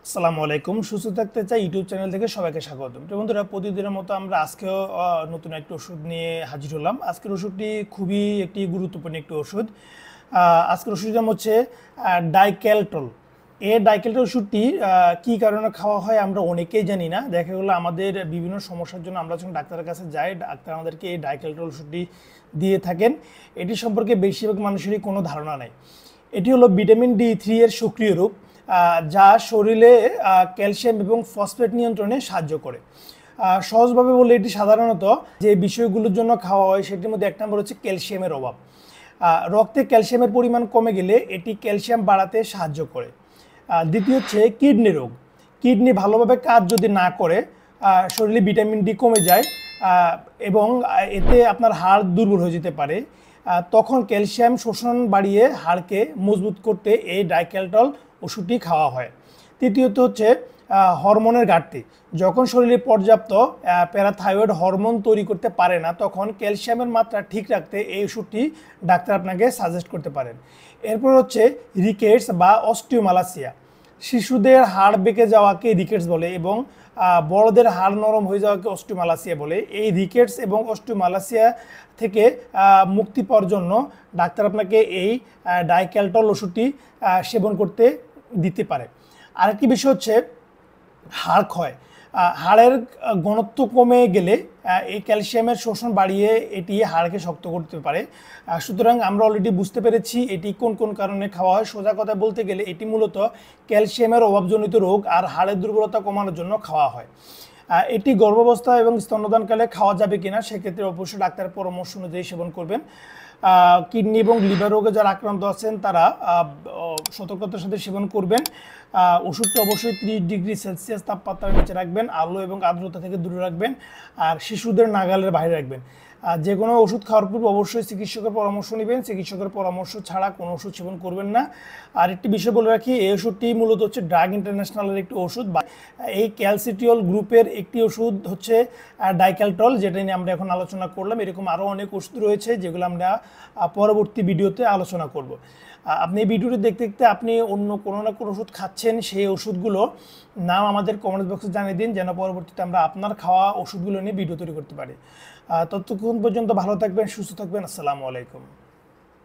আসসালামু আলাইকুম। সুস্থ থাকতে চাই ইউটিউব চ্যানেল থেকে সবাইকে স্বাগতম। তো বন্ধুরা, প্রতিদিনের মতো আমরা আজকেও নতুন একটি ওষুধ নিয়ে হাজির হলাম। আজকের ওষুধটি খুবই একটি গুরুত্বপূর্ণ একটি ওষুধ। আজকের ওষুধের নাম হচ্ছে ডাইক্যালটল। এই ডাইক্যালটল ওষুধটি কী কারণে খাওয়া হয় আমরা অনেকেই জানি না। দেখা গেলো আমাদের বিভিন্ন সমস্যার জন্য আমরা যখন ডাক্তারের কাছে যাই, ডাক্তার আমাদেরকে এই ডাইক্যালটল ওষুধটি দিয়ে থাকেন। এটি সম্পর্কে বেশিরভাগ মানুষেরই কোনো ধারণা নেই। এটি হলো ভিটামিন ডি3 এর সক্রিয় রূপ, যা শরীরে ক্যালসিয়াম এবং ফসফেট নিয়ন্ত্রণে সাহায্য করে। সহজভাবে বললে এটি সাধারণত যে বিষয়গুলোর জন্য খাওয়া হয় সেটির মধ্যে এক নম্বর হচ্ছে ক্যালসিয়ামের অভাব। রক্তে ক্যালসিয়ামের পরিমাণ কমে গেলে এটি ক্যালসিয়াম বাড়াতে সাহায্য করে। দ্বিতীয় হচ্ছে কিডনি রোগ। কিডনি ভালোভাবে কাজ যদি না করে শরীরে ভিটামিন ডি কমে যায় এবং এতে আপনার হাড় দুর্বল হয়ে যেতে পারে। তখন ক্যালসিয়াম শোষণ বাড়িয়ে হাড়কে মজবুত করতে এই ডাইক্যালটল ওষুধটি খাওয়া হয়। তৃতীয়ত হচ্ছে হরমোনের ঘাটতি। যখন শরীরে পর্যাপ্ত প্যারাথাইরয়েড হরমোন তৈরি করতে পারে না, তখন ক্যালসিয়ামের মাত্রা ঠিক রাখতে এই ওষুধটি ডাক্তার আপনাকে সাজেস্ট করতে পারেন। এরপর হচ্ছে রিকেটস বা অস্টিওমালাসিয়া। শিশুদের হাড় বেঁকে যাওয়াকে রিকেটস বলে এবং বড়দের হাড় নরম হয়ে যাওয়াকে অস্টিওমালাসিয়া বলে। এই রিকেটস এবং অস্টিওমালাসিয়া থেকে মুক্তি পাওয়ার জন্য ডাক্তার আপনাকে এই ডাইক্যালটল ওষুধটি সেবন করতে দিতে পারে। আরেকটি বিষয় হচ্ছে হাড় ক্ষয়। হাড়ের ঘনত্ব কমে গেলে এই ক্যালসিয়ামের শোষণ বাড়িয়ে এটি হাড়কে শক্ত করতে পারে। সুতরাং আমরা অলরেডি বুঝতে পেরেছি এটি কোন কোন কারণে খাওয়া হয়। সোজা কথা বলতে গেলে এটি মূলত ক্যালসিয়ামের অভাবজনিত রোগ আর হাড়ের দুর্বলতা কমানোর জন্য খাওয়া হয়। এটি গর্ভাবস্থা এবং স্তন্যদানকালে খাওয়া যাবে কিনা সেক্ষেত্রে অবশ্যই ডাক্তারের পরামর্শ অনুযায়ী সেবন করবেন। কিডনি এবং লিভার রোগে যারা আক্রান্ত আছেন তারা সতর্কতার সাথে সেবন করবেন। ওষুধটি অবশ্যই 30°C তাপমাত্রার নিচে রাখবেন, আলো এবং আর্দ্রতা থেকে দূরে রাখবেন, আর শিশুদের নাগালের বাইরে রাখবেন। যে কোনো ওষুধ খাওয়ার পূর্বে অবশ্যই চিকিৎসকের পরামর্শ নেবেন। চিকিৎসকের পরামর্শ ছাড়া কোনো ওষুধ সেবন করবেন না। আর একটি বিষয় বলে রাখি, এই ওষুধটি মূলত হচ্ছে ড্রাগ ইন্টারন্যাশনালের একটি ওষুধ, বা এই ক্যালসিট্রিওল গ্রুপের একটি ওষুধ হচ্ছে ডাইক্যালটল, যেটা নিয়ে আমরা এখন আলোচনা করলাম। এরকম আরও অনেক ওষুধ রয়েছে যেগুলো আমরা পরবর্তী ভিডিওতে আলোচনা করব। আপনি এই ভিডিওটি দেখতে দেখতে আপনি অন্য কোনো না কোনো ওষুধ খাচ্ছেন, সেই ওষুধগুলো নাম আমাদের কমেন্ট বক্সে জানিয়ে দিন, যেন পরবর্তীতে আমরা আপনার খাওয়া ওষুধগুলো নিয়ে ভিডিও তৈরি করতে পারি। ততক্ষণ পর্যন্ত ভালো থাকবেন, সুস্থ থাকবেন। আসসালামু আলাইকুম।